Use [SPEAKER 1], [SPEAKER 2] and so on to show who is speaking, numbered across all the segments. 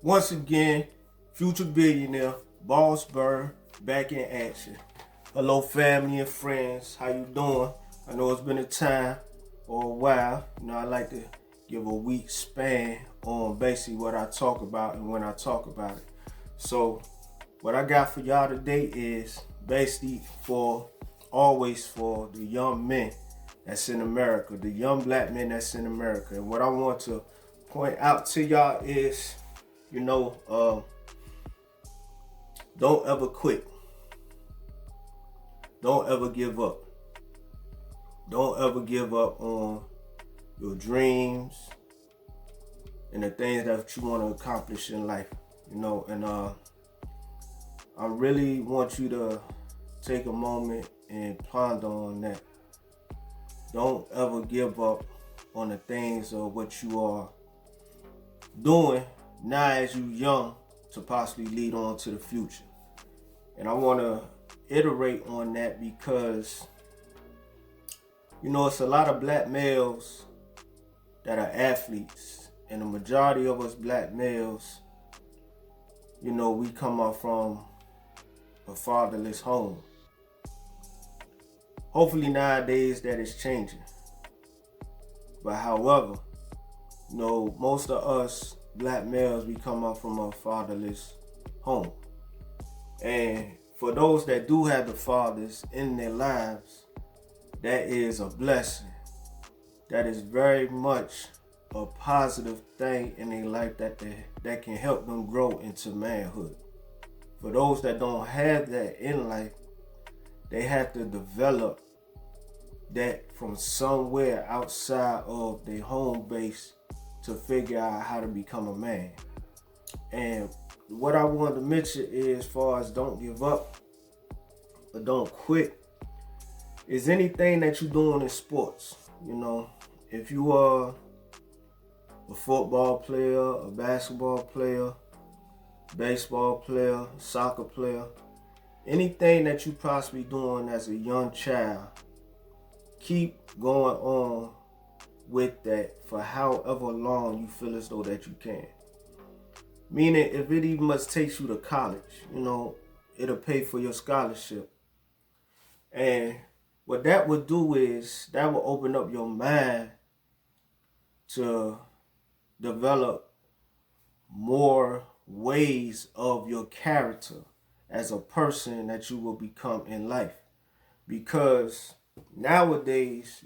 [SPEAKER 1] Once again, future billionaire, boss Byrd, back in action. Hello, family and friends. How you doing? I know it's been a time or a while. I like to give a week span on basically what I talk about and when I talk about it. So, what I got for y'all today is basically always for the young men that's in America, the young black men that's in America. And what I want to point out to y'all is, you know, uh, don't ever quit. Don't ever give up. Don't ever give up on your dreams and the things that you want to accomplish in life. And I really want you to take a moment and ponder on that. Don't ever give up on the things of what you are doing now as you young to possibly lead on to the future. And I want to iterate on that because, it's a lot of black males that are athletes. And the majority of us black males, we come up from a fatherless home. Hopefully nowadays that is changing. But however, most of us black males, we come up from a fatherless home. And for those that do have the fathers in their lives, that is a blessing. That is very much a positive thing in their life that can help them grow into manhood. For those that don't have that in life, they have to develop that from somewhere outside of their home base to figure out how to become a man. And what I wanted to mention is, as far as don't give up or don't quit, is anything that you're doing in sports. If you are a football player, a basketball player, baseball player, soccer player, anything that you possibly doing as a young child, keep going on with that for however long you feel as though that you can. Meaning, if it even must take you to college, it'll pay for your scholarship. And what that would do is that will open up your mind to develop more ways of your character as a person that you will become in life. Because nowadays,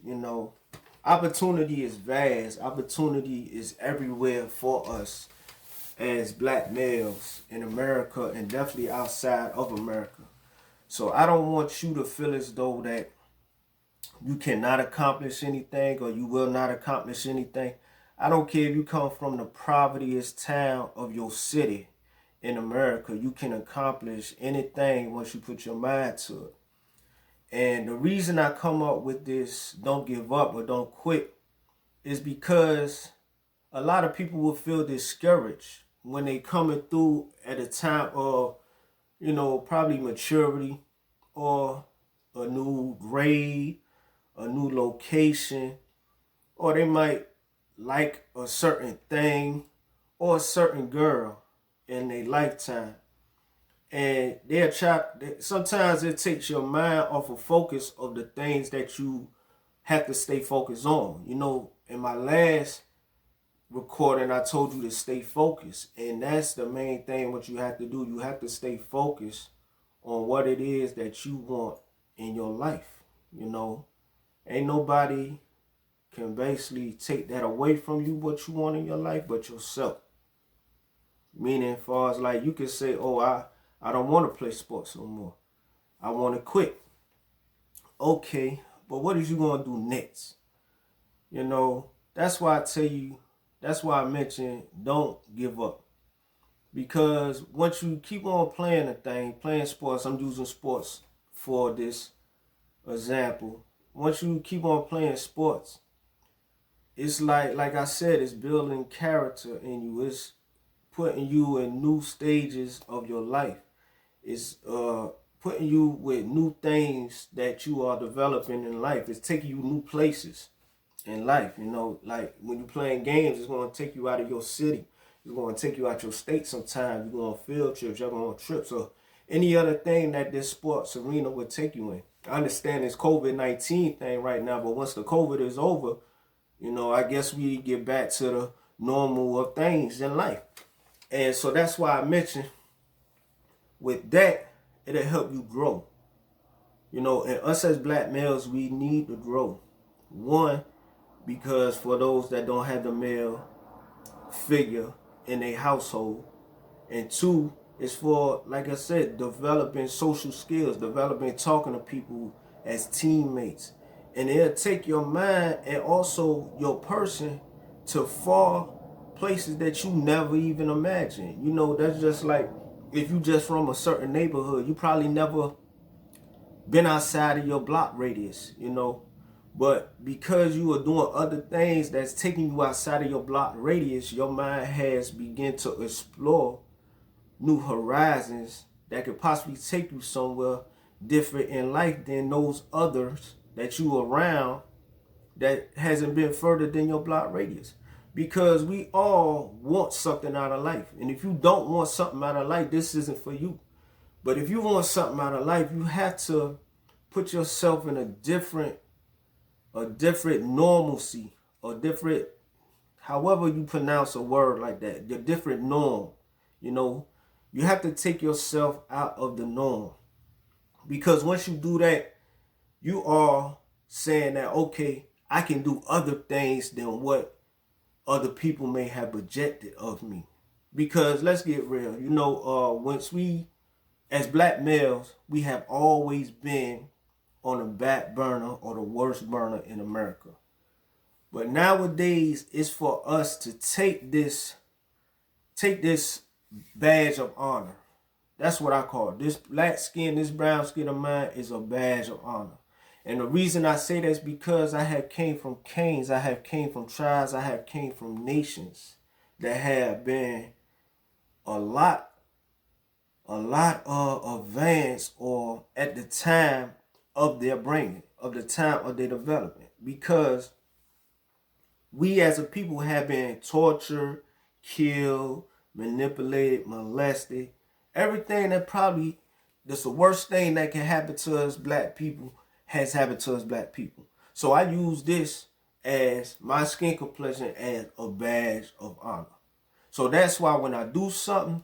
[SPEAKER 1] opportunity is vast. Opportunity is everywhere for us as black males in America and definitely outside of America. So I don't want you to feel as though that you cannot accomplish anything or you will not accomplish anything. I don't care if you come from the povertiest town of your city in America. You can accomplish anything once you put your mind to it. And the reason I come up with this don't give up or don't quit is because a lot of people will feel discouraged when they coming through at a time of, probably maturity or a new grade, a new location, or they might like a certain thing or a certain girl in their lifetime. And sometimes it takes your mind off of focus of the things that you have to stay focused on. In my last recording, I told you to stay focused. And that's the main thing what you have to do. You have to stay focused on what it is that you want in your life. Ain't nobody can basically take that away from you, what you want in your life, but yourself. Meaning, as far as like you can say, oh, I don't want to play sports no more. I want to quit. Okay, but what is you going to do next? That's why I tell you, that's why I mentioned don't give up. Because once you keep on playing playing sports, I'm using sports for this example. Once you keep on playing sports, it's like I said, it's building character in you. It's putting you in new stages of your life. It's putting you with new things that you are developing in life. It's taking you new places in life. Like when you're playing games, it's going to take you out of your city. It's going to take you out your state sometime. You're going on field trips. You're going on trips or any other thing that this sports arena would take you in. I understand this COVID-19 thing right now, but once the COVID is over, I guess we get back to the normal of things in life. And so that's why I mentioned with that, it'll help you grow. And us as black males, we need to grow. One, because for those that don't have the male figure in a household. And two, is for, like I said, developing social skills, developing talking to people as teammates. And it'll take your mind and also your person to far places that you never even imagined. That's just like if you just from a certain neighborhood, you probably never been outside of your block radius, But because you are doing other things that's taking you outside of your block radius, your mind has begun to explore new horizons that could possibly take you somewhere different in life than those others that you around that hasn't been further than your block radius. Because we all want something out of life. And if you don't want something out of life, this isn't for you. But if you want something out of life, you have to put yourself in a different normalcy, or different, however you pronounce a word like that, your different norm. You have to take yourself out of the norm. Because once you do that, you are saying that, okay, I can do other things than what other people may have projected of me. Because let's get real, once we, as black males, we have always been on the back burner or the worst burner in America. But nowadays, it's for us to take this badge of honor. That's what I call it. This black skin, this brown skin of mine is a badge of honor. And the reason I say that is because I have came from kings, I have came from tribes, I have came from nations that have been a lot advanced, or at the time of their bringing, of the time of their development. Because we as a people have been tortured, killed, manipulated, molested. Everything that's the worst thing that can happen to us black people has happened to us black people. So I use this as my skin complexion as a badge of honor. So that's why when I do something,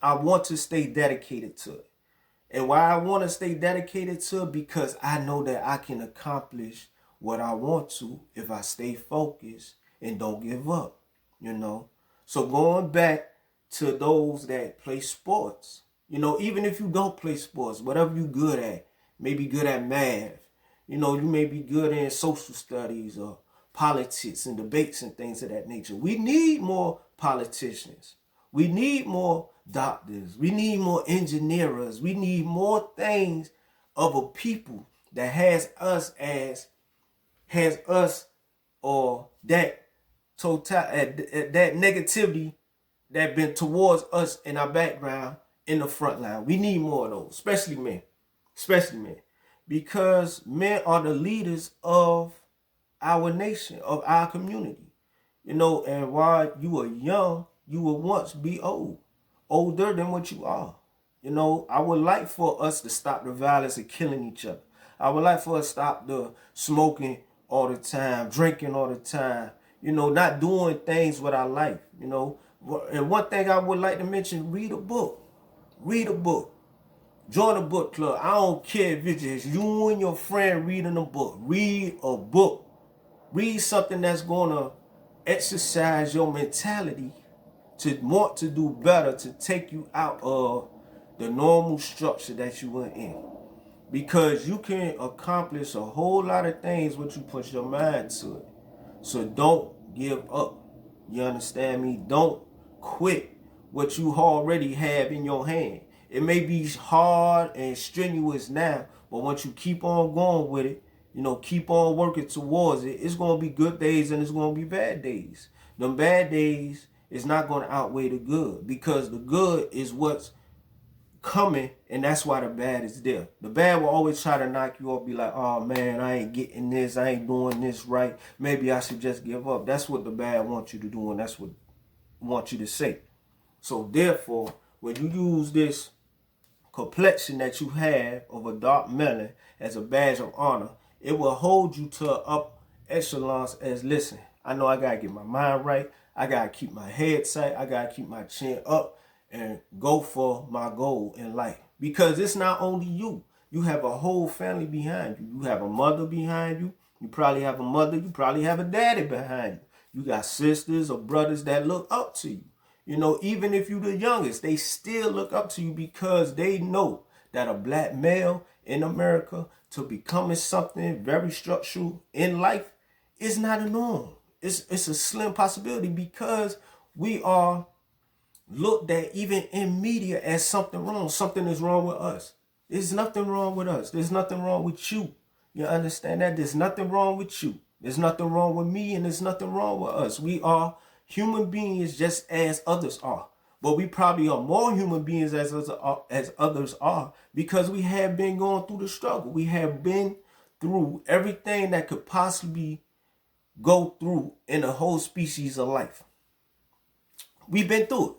[SPEAKER 1] I want to stay dedicated to it. And why I want to stay dedicated to it, because I know that I can accomplish what I want to if I stay focused and don't give up, So going back to those that play sports, even if you don't play sports, whatever you good at, maybe good at math, you may be good in social studies or politics and debates and things of that nature. We need more politicians. We need more doctors. We need more engineers. We need more things of a people that has us, or that that negativity that been towards us in our background in the front line. We need more of those, especially men. Because men are the leaders of our nation, of our community. And while you are young, you will once be older than what you are. I would like for us to stop the violence of killing each other. I would like for us to stop the smoking all the time, drinking all the time, not doing things with our life, And one thing I would like to mention, read a book. Read a book. Join a book club. I don't care if it's just you and your friend reading a book. Read a book. Read something that's going to exercise your mentality to want to do better, to take you out of the normal structure that you were in. Because you can accomplish a whole lot of things when you put your mind to it. So don't give up. You understand me? Don't quit what you already have in your hand. It may be hard and strenuous now, but once you keep on going with it, keep on working towards it, it's going to be good days and it's going to be bad days. Them bad days is not going to outweigh the good, because the good is what's coming, and that's why the bad is there. The bad will always try to knock you off, be like, oh man, I ain't getting this, I ain't doing this right, maybe I should just give up. That's what the bad wants you to do, and that's what want you to say. So therefore, when you use this complexion that you have of a dark melon as a badge of honor, it will hold you to up echelons as, listen, I know I gotta get my mind right, I gotta keep my head tight, I gotta keep my chin up and go for my goal in life. Because it's not only you. You have a whole family behind you. You have a mother behind you. You probably have a mother. You probably have a daddy behind you. You got sisters or brothers that look up to you. You know, even if you're the youngest, they still look up to you because they know that a black male in America to becoming something very structural in life is not a norm. It's a slim possibility because we are looked at even in media as something wrong. Something is wrong with us. There's nothing wrong with us. There's nothing wrong with you. You understand that? There's nothing wrong with you. There's nothing wrong with me, and there's nothing wrong with us. We are human beings just as others are. But we probably are more human beings as others are because we have been going through the struggle. We have been through everything that could possibly go through in a whole species of life. We've been through it.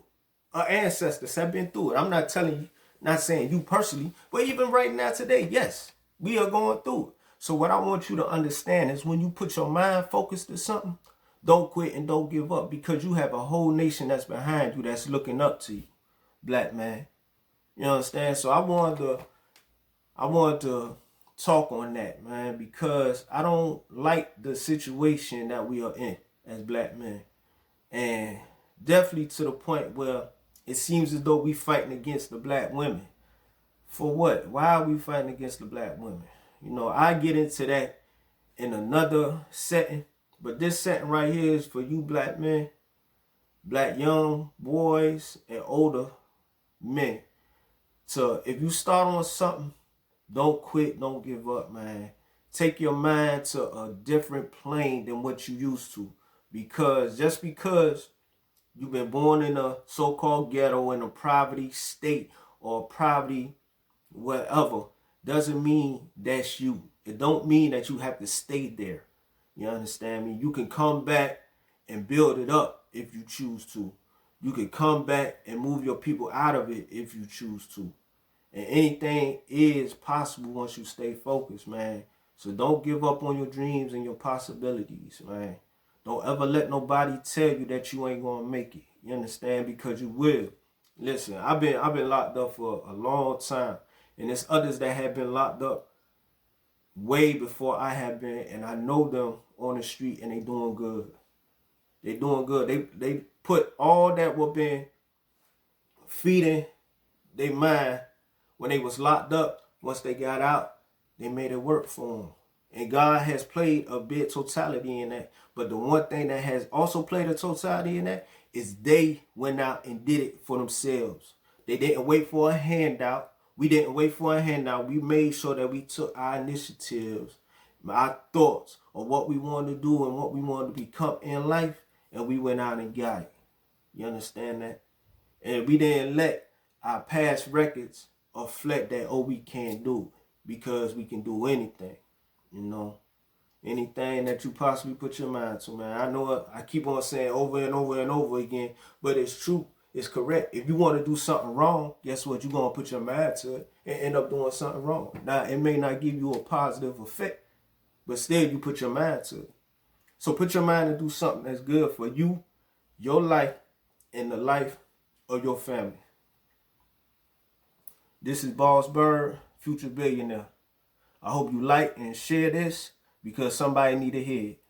[SPEAKER 1] Our ancestors have been through it. I'm not telling you, not saying you personally, but even right now today, yes, we are going through it. So what I want you to understand is when you put your mind focused to something, don't quit and don't give up because you have a whole nation that's behind you that's looking up to you, black man. You understand? So I wanted to talk on that, man, because I don't like the situation that we are in as black men. And definitely to the point where it seems as though we fighting against the black women. For what? Why are we fighting against the black women? You know, I get into that in another setting, but this setting right here is for you black men, black young boys, and older men. So if you start on something, don't quit, don't give up, man. Take your mind to a different plane than what you used to. Because just because you've been born in a so-called ghetto in a poverty state or poverty whatever doesn't mean that's you. It don't mean that you have to stay there. You understand me? You can come back and build it up if you choose to. You can come back and move your people out of it if you choose to. And anything is possible once you stay focused, man. So don't give up on your dreams and your possibilities, man. Don't ever let nobody tell you that you ain't gonna make it. You understand? Because you will. Listen, I've been locked up for a long time. And there's others that have been locked up way before I have been, and I know them on the street and they doing good. They doing good. They put all that what been feeding their mind when they was locked up. Once they got out, they made it work for them. And God has played a big totality in that. But the one thing that has also played a totality in that is they went out and did it for themselves. They didn't wait for a handout. We didn't wait for a handout. We made sure that we took our initiatives, our thoughts of what we wanted to do and what we wanted to become in life, and we went out and got it. You understand that? And we didn't let our past records reflect that, oh, we can't do it, because we can do anything, you know. Anything that you possibly put your mind to, man. I know it, I keep on saying over and over and over again, but it's true. It's correct. If you want to do something wrong, guess what? You're going to put your mind to it and end up doing something wrong. Now, it may not give you a positive effect, but still you put your mind to it. So put your mind to do something that's good for you, your life, and the life of your family. This is Boss Byrd, future billionaire. I hope you like and share this because somebody need to hear it.